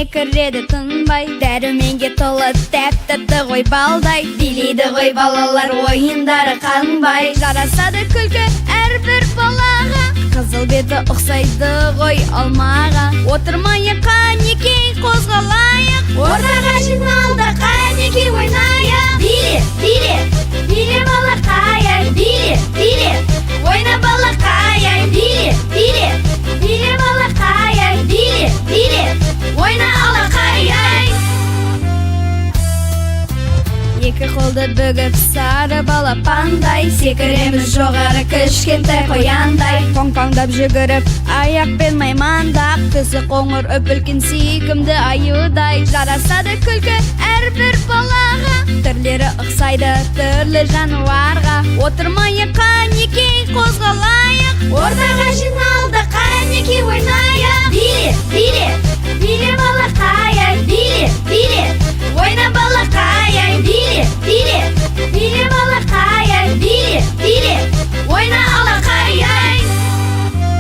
секіреді тынбай, дәруменге толы тәп-тәтті ғой балдай, билейді ғой балалар ойындары қанбай. Жарасады күлкі әрбір балаға, қызыл беті ұқсайды ғой алмаға. Отырмайық қанекей қозғалайық, ортаға жиналды қанекей ойнайық. Биле, биле, биле балақай, биле, биле, ойна балақай, биле, биле, биле балақай, биле, биле, ойна алақай. Екі қолды бүгіп сары балапандай, секіреміз жоғары кішкентай қояндай. Қоңқаңдап жүгіріп, аяқпен маймандап, түсі қоңыр өпілкен сүйкімді аюдай. Жарасады күлкі әрбір балаға, түрлері ұқсайды түрлі жануарға. Отырмайық қанекей қозғалайық, ортаға жиналды қанекей ойнайық.